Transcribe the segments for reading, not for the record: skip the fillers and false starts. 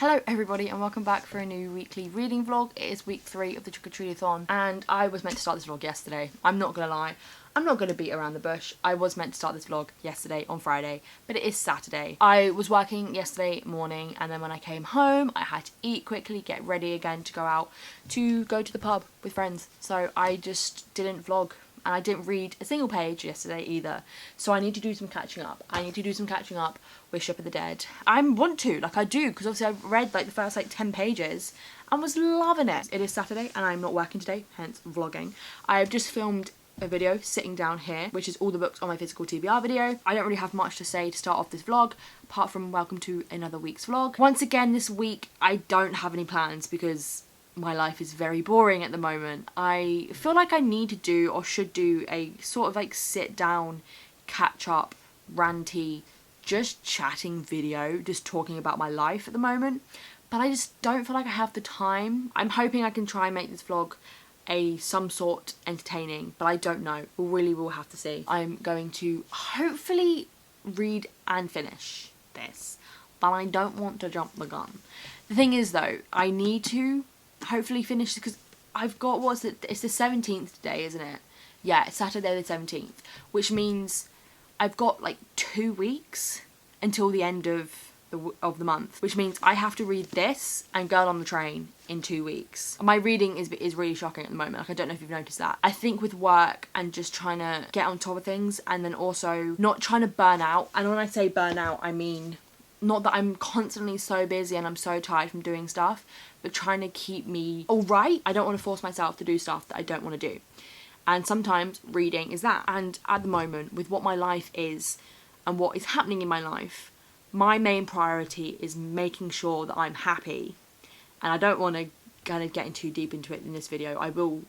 Hello everybody and welcome back for a new weekly reading vlog. It is week 3 of the trick-or-treat-a-thon and I was meant to start this vlog yesterday. I'm not gonna lie, I'm not gonna beat around the bush. I was meant to start this vlog yesterday on Friday, but it is Saturday. I was working yesterday morning and then when I came home I had to eat quickly, get ready again to go to the pub with friends. So I just didn't vlog. And I didn't read a single page yesterday either. So I need to do some catching up. I need to do some catching up with Ship of the Dead. I want to, I do, because obviously I've read the first 10 pages and was loving it. It is Saturday and I'm not working today, hence vlogging. I've just filmed a video sitting down here, which is all the books on my physical TBR video. I don't really have much to say to start off this vlog, apart from welcome to another week's vlog. Once again this week, I don't have any plans because my life is very boring at the moment. I feel like I need to do or should do a sort of sit down, catch up, ranty, just chatting video, just talking about my life at the moment. But I just don't feel like I have the time. I'm hoping I can try and make this vlog some sort entertaining, but I don't know. We really will have to see. I'm going to hopefully read and finish this, but I don't want to jump the gun. The thing is though, I need to hopefully finish because I've got, it's the 17th today, isn't it? Yeah, it's Saturday the 17th, which means I've got 2 weeks until the end of the month, which means I have to read this and Girl on the Train in 2 weeks. My reading is really shocking at the moment. I don't know if you've noticed that. I think with work and just trying to get on top of things and then also not trying to burn out, and when I say burn out I mean not that I'm constantly so busy and I'm so tired from doing stuff, but trying to keep me alright. I don't want to force myself to do stuff that I don't want to do. And sometimes reading is that. And at the moment, with what my life is and what is happening in my life, my main priority is making sure that I'm happy. And I don't want to kind of get too deep into it in this video. I will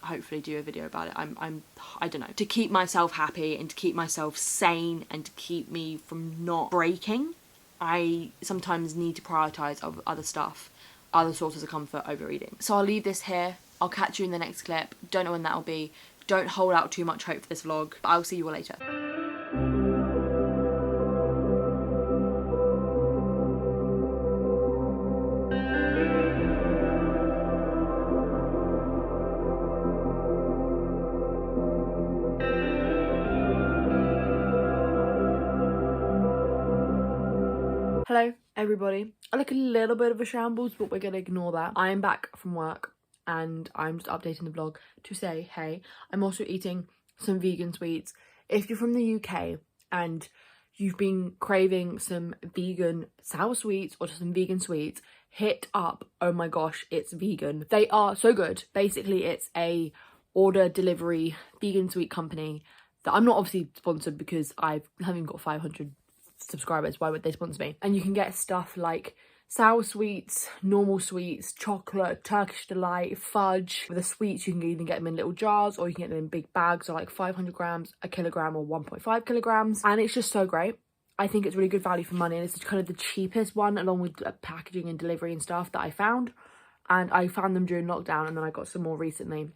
hopefully do a video about it. I don't know. To keep myself happy and to keep myself sane and to keep me from not breaking, I sometimes need to prioritise other stuff, other sources of comfort over reading. So I'll leave this here. I'll catch you in the next clip. Don't know when that'll be. Don't hold out too much hope for this vlog, but I'll see you all later. Hello everybody. I look a little bit of a shambles, but we're gonna ignore that. I am back from work and I'm just updating the vlog to say hey. I'm also eating some vegan sweets. If you're from the UK and you've been craving some vegan sour sweets or some vegan sweets, hit up Oh My Gosh It's Vegan. They are so good. Basically it's a order delivery vegan sweet company that I'm not obviously sponsored because I haven't got 500 subscribers. Why would they sponsor me? And you can get stuff like sour sweets, normal sweets, chocolate, Turkish delight, fudge. With the sweets you can either get them in little jars or you can get them in big bags, so 500 grams, a kilogram or 1.5 kilograms, and it's just so great. I think it's really good value for money and it's kind of the cheapest one along with packaging and delivery and stuff that I found. And I found them during lockdown and then I got some more recently.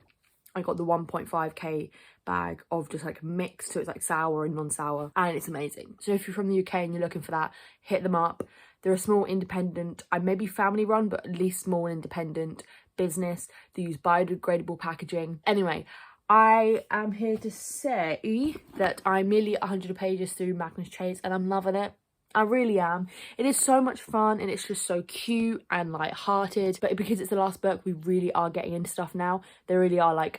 I got the 1.5k bag of just mixed, so it's sour and non-sour, and it's amazing. So if you're from the UK and you're looking for that, hit them up. They're a small independent, maybe family run, but at least small independent business. They use biodegradable packaging. Anyway, I am here to say that I'm nearly 100 pages through Magnus Chase and I'm loving it. I really am. It is so much fun and it's just so cute and light-hearted. But because it's the last book, we really are getting into stuff now. There really are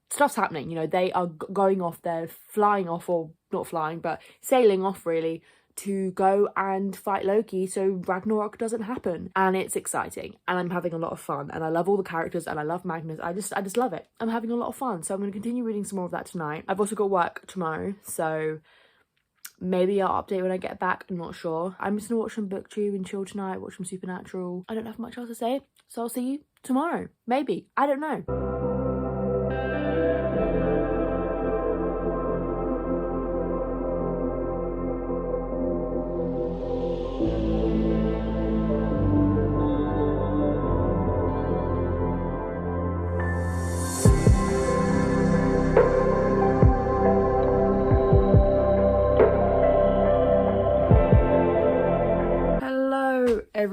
stuff's happening. You know, they are going off, they're flying off, or not flying, but sailing off really to go and fight Loki so Ragnarok doesn't happen. And it's exciting and I'm having a lot of fun and I love all the characters and I love Magnus. I just love it. I'm having a lot of fun. So I'm going to continue reading some more of that tonight. I've also got work tomorrow, so maybe I'll update when I get back, I'm not sure. I'm just gonna watch some booktube and chill tonight, watch some Supernatural. I don't have much else to say, so I'll see you tomorrow. Maybe, I don't know.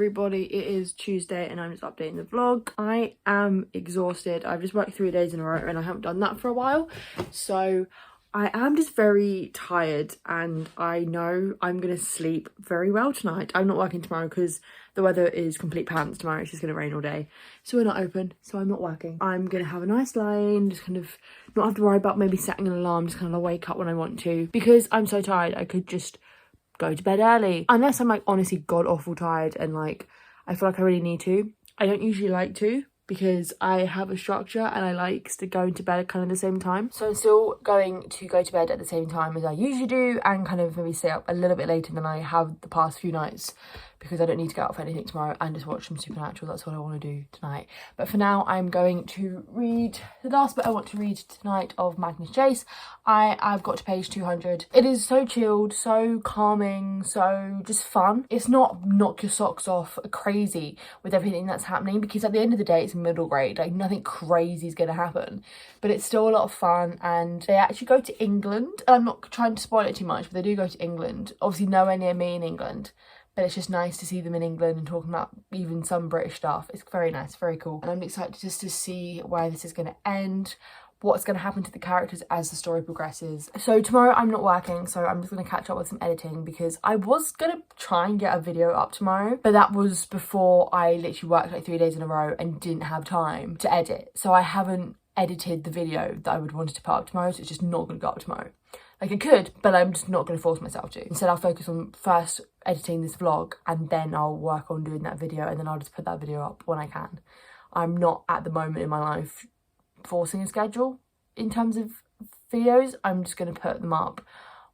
everybody, it is Tuesday and I'm just updating the vlog. I am exhausted. I've just worked 3 days in a row and I haven't done that for a while, so I am just very tired and I know I'm gonna sleep very well tonight. I'm not working tomorrow because the weather is complete pants tomorrow. It's just gonna rain all day, so we're not open, so I'm not working. I'm gonna have a nice lie-in, just kind of not have to worry about maybe setting an alarm, just kind of wake up when I want to, because I'm so tired. I could just go to bed early, unless I'm like honestly god awful tired and like I feel like I really need to. I don't usually like to because I have a structure and I like to go into bed at kind of the same time, so I'm still going to go to bed at the same time as I usually do and kind of maybe stay up a little bit later than I have the past few nights, because I don't need to go out for anything tomorrow and just watch some Supernatural. That's what I want to do tonight. But for now, I'm going to read the last bit I want to read tonight of Magnus Chase. I've got to page 200. It is so chilled, so calming, so just fun. It's not knock your socks off crazy with everything that's happening, because at the end of the day, it's middle grade. Like, nothing crazy is going to happen. But it's still a lot of fun, and they actually go to England. I'm not trying to spoil it too much, but they do go to England. Obviously, nowhere near me in England. But it's just nice to see them in England and talking about even some British stuff. It's very nice, very cool. And I'm excited just to see where this is going to end, what's going to happen to the characters as the story progresses. So tomorrow I'm not working, so I'm just going to catch up with some editing, because I was going to try and get a video up tomorrow, but that was before I literally worked like 3 days in a row and didn't have time to edit. So I haven't edited the video that I would want to put up tomorrow, so it's just not going to go up tomorrow. Like, I could, but I'm just not going to force myself to. Instead, I'll focus on first editing this vlog, and then I'll work on doing that video, and then I'll just put that video up when I can. I'm not, at the moment in my life, forcing a schedule in terms of videos. I'm just going to put them up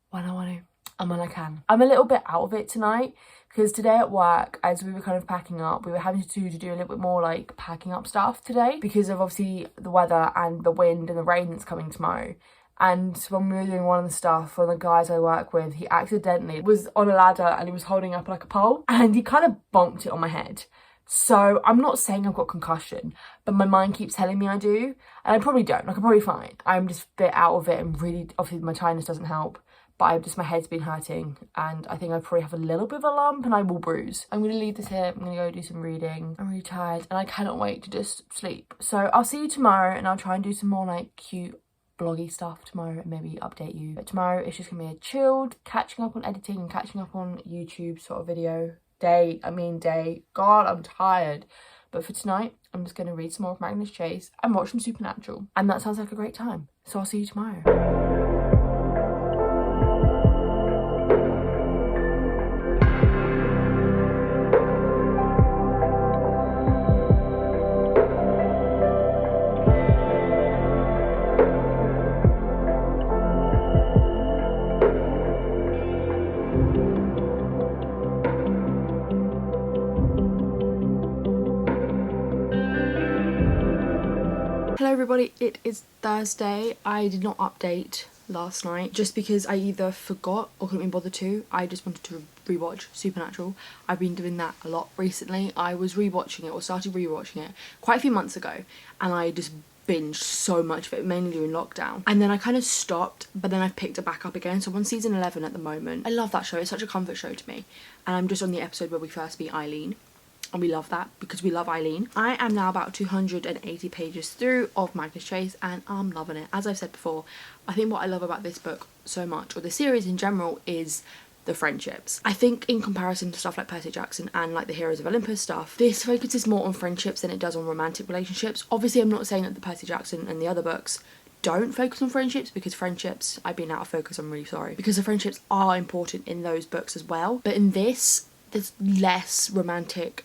when I want to and when I can. I'm a little bit out of it tonight, because today at work, as we were kind of packing up, we were having to do a little bit more like packing up stuff today, because of obviously the weather and the wind and the rain that's coming tomorrow. And when we were doing one of the stuff, one of the guys I work with, he accidentally was on a ladder and he was holding up like a pole, and he kind of bonked it on my head. So I'm not saying I've got concussion, but my mind keeps telling me I do, and I probably don't. Like, I'm probably fine. I'm just a bit out of it, and really, obviously my tiredness doesn't help, but my head's been hurting, and I think I probably have a little bit of a lump and I will bruise. I'm going to leave this here. I'm going to go do some reading. I'm really tired and I cannot wait to just sleep. So I'll see you tomorrow, and I'll try and do some more like cute bloggy stuff tomorrow and maybe update you. But tomorrow it's just gonna be a chilled catching up on editing and catching up on YouTube sort of video day. God, I'm tired. But for tonight, I'm just gonna read some more of Magnus Chase and watch some Supernatural, and that sounds like a great time. So I'll see you tomorrow. Hello everybody, it is Thursday. I did not update last night just because I either forgot or couldn't be bothered to. I just wanted to rewatch Supernatural. I've been doing that a lot recently. I was rewatching it, or started rewatching it quite a few months ago, and I just binged so much of it, mainly during lockdown. And then I kind of stopped, but then I've picked it back up again. So I'm on season 11 at the moment. I love that show. It's such a comfort show to me. And I'm just on the episode where we first meet Eileen. And we love that because we love Eileen. I am now about 280 pages through of Magnus Chase, and I'm loving it. As I've said before, I think what I love about this book so much, or the series in general, is the friendships. I think in comparison to stuff like Percy Jackson and like the Heroes of Olympus stuff, this focuses more on friendships than it does on romantic relationships. Obviously, I'm not saying that the Percy Jackson and the other books don't focus on friendships, because friendships, I've been out of focus, I'm really sorry, because the friendships are important in those books as well. But in this, there's less romantic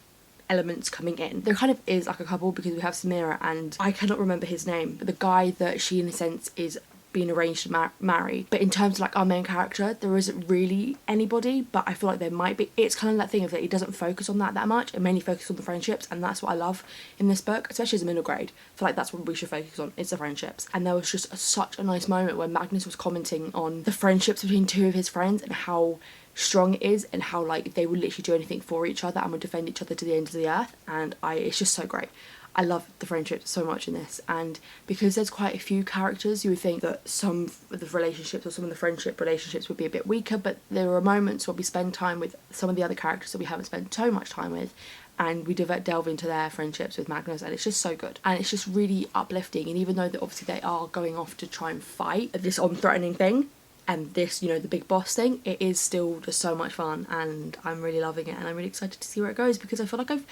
elements coming in. There kind of is like a couple, because we have Samira and I cannot remember his name, but the guy that she in a sense is being arranged to marry. But in terms of like our main character, there isn't really anybody, but I feel like there might be. It's kind of that thing of that he doesn't focus on that much, and mainly focus on the friendships, and that's what I love in this book, especially as a middle grade. I feel like that's what we should focus on, it's the friendships. And there was just such a nice moment when Magnus was commenting on the friendships between two of his friends and how strong it is and how like they would literally do anything for each other and would defend each other to the ends of the earth. And it's just so great. I love the friendship so much in this, and because there's quite a few characters, you would think that some of the relationships or some of the friendship relationships would be a bit weaker, but there are moments where we spend time with some of the other characters that we haven't spent so much time with, and we delve into their friendships with Magnus, and it's just so good. And it's just really uplifting, and even though that obviously they are going off to try and fight this unthreatening thing, and this, you know, the big boss thing, it is still just so much fun, and I'm really loving it, and I'm really excited to see where it goes, because I feel like I've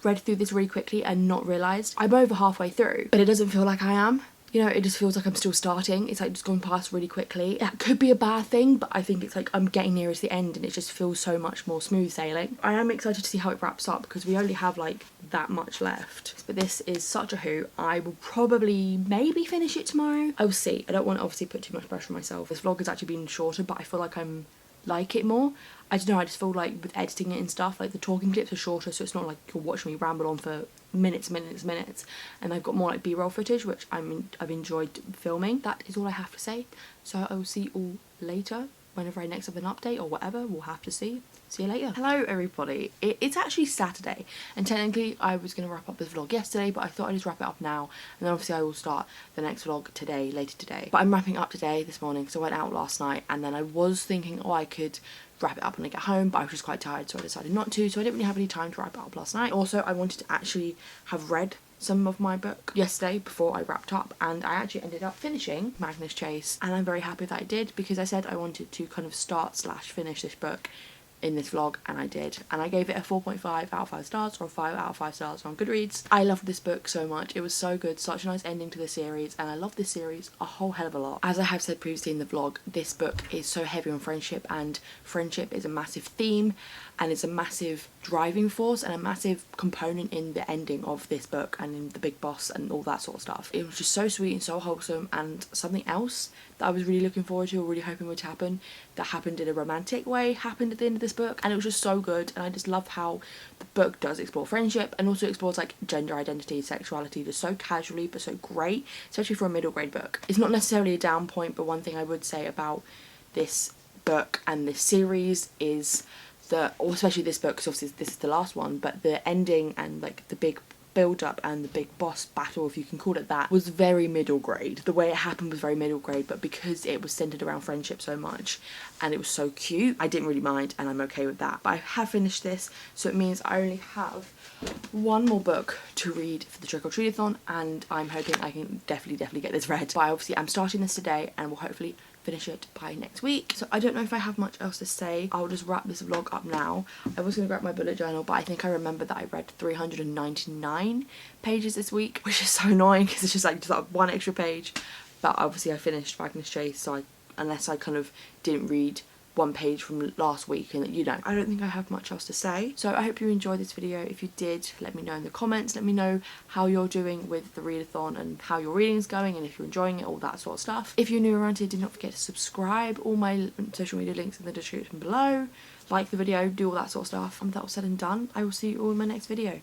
read through this really quickly and not realised I'm over halfway through, but it doesn't feel like I am. You know, it just feels like I'm still starting. It's like just gone past really quickly. That could be a bad thing, but I think it's like I'm getting nearer to the end and it just feels so much more smooth sailing. I am excited to see how it wraps up because we only have like that much left. But this is such a hoot. I will probably maybe finish it tomorrow. I will see. I don't want to obviously put too much pressure on myself. This vlog has actually been shorter, but I feel like I'm like it more. I don't know, I just feel like with editing it and stuff, like the talking clips are shorter, so it's not like you're watching me ramble on for minutes, and I've got more like B-roll footage, which I've enjoyed filming. That is all I have to say, so I will see you all later. Whenever I next have an update or whatever, we'll have to see. See you later. Hello everybody. It's actually Saturday, and technically I was going to wrap up this vlog yesterday, but I thought I'd just wrap it up now, and then obviously I will start the next vlog today, later today. But I'm wrapping up today, this morning, because I went out last night, and then I was thinking, oh, I could wrap it up when I get home, but I was just quite tired, so I decided not to, so I didn't really have any time to wrap it up last night. Also, I wanted to actually have read some of my book yesterday before I wrapped up, and I actually ended up finishing Magnus Chase, and I'm very happy that I did, because I said I wanted to kind of start / finish this book in this vlog, and I did, and I gave it a 4.5 out of 5 stars, or 5 out of 5 stars on Goodreads. I loved this book so much. It was so good, such a nice ending to the series, and I love this series a whole hell of a lot. As I have said previously in the vlog, this book is so heavy on friendship, and friendship is a massive theme, and it's a massive driving force and a massive component in the ending of this book and in the big boss and all that sort of stuff. It was just so sweet and so wholesome, and something else that I was really looking forward to or really hoping would happen, that happened in a romantic way, happened at the end of this book, and it was just so good. And I just love how the book does explore friendship and also explores like gender identity, sexuality, just so casually but so great, especially for a middle grade book. It's not necessarily a down point, but one thing I would say about this book and this series is that, or especially this book, because obviously this is the last one, but the ending and like the big build up and the big boss battle, if you can call it that, was very middle grade. The way it happened was very middle grade, but because it was centered around friendship so much and it was so cute, I didn't really mind, and I'm okay with that. But I have finished this, so it means I only have one more book to read for the Trick or Treat-a-thon, and I'm hoping I can definitely get this read. But obviously I'm starting this today and will hopefully finish it by next week. So I don't know if I have much else to say. I'll just wrap this vlog up now. I was going to grab my bullet journal, but I think I remember that I read 399 pages this week, which is so annoying because it's just like one extra page. But obviously I finished Magnus Chase, so unless I kind of didn't read one page from last week, and you know, I don't think I have much else to say. So I hope you enjoyed this video. If you did, let me know in the comments. Let me know how you're doing with the readathon and how your reading's going, and if you're enjoying it, all that sort of stuff. If you're new around here, do not forget to subscribe. All my social media links in the description below. Like the video, do all that sort of stuff. And that all said and done, I will see you all in my next video.